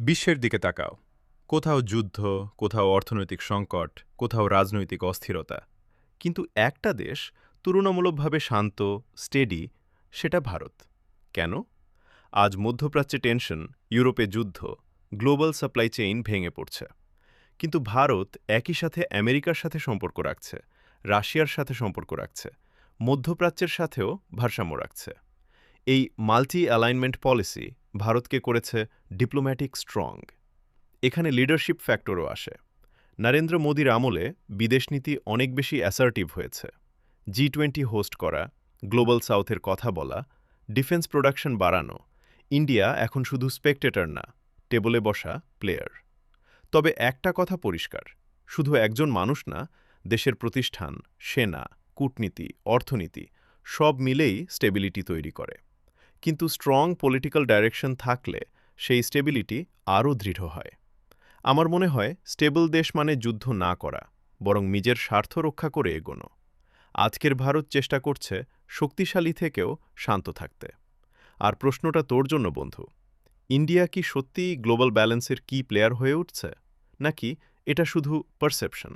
বিশ্বের দিকে তাকাও। কোথাও যুদ্ধ, কোথাও অর্থনৈতিক সংকট, কোথাও রাজনৈতিক অস্থিরতা। কিন্তু একটা দেশ তুলনামূলকভাবে শান্ত, স্টেডি, সেটা ভারত। কেন? আজ মধ্যপ্রাচ্যে টেনশন, ইউরোপে যুদ্ধ, গ্লোবাল সাপ্লাই চেইন ভেঙে পড়ছে। কিন্তু ভারত একই সাথে আমেরিকার সাথে সম্পর্ক রাখছে, রাশিয়ার সাথে সম্পর্ক রাখছে, মধ্যপ্রাচ্যের সাথেও ভারসাম্য রাখছে। এই মাল্টি অ্যালাইনমেন্ট পলিসি ভারতকে করেছে ডিপ্লোম্যাটিক স্ট্রং। এখানে লিডারশিপ ফ্যাক্টরও আসে। নরেন্দ্র মোদীর আমলে বিদেশনীতি অনেক বেশি অ্যাসার্টিভ হয়েছে। G20 হোস্ট করা, গ্লোবাল সাউথের কথা বলা, ডিফেন্স প্রোডাকশন বাড়ানো। ইন্ডিয়া এখন শুধু স্পেকটেটর না, টেবলে বসা প্লেয়ার। তবে একটা কথা পরিষ্কার, শুধু একজন মানুষ না, দেশের প্রতিষ্ঠান, সেনা, কূটনীতি, অর্থনীতি সব মিলেই স্টেবিলিটি তৈরি করে। কিন্তু স্ট্রং পলিটিক্যাল ডাইরেকশন থাকলে সেই স্টেবিলিটি আরও দৃঢ় হয়। আমার মনে হয় স্টেবল দেশ মানে যুদ্ধ না করা, বরং নিজের স্বার্থ রক্ষা করে এগোনো। আজকের ভারত চেষ্টা করছে শক্তিশালী থেকেও শান্ত থাকতে। আর প্রশ্নটা তোর জন্য বন্ধু, ইন্ডিয়া কি সত্যিই গ্লোবাল ব্যালেন্সের কি প্লেয়ার হয়ে উঠছে, নাকি এটা শুধু পারসেপশন?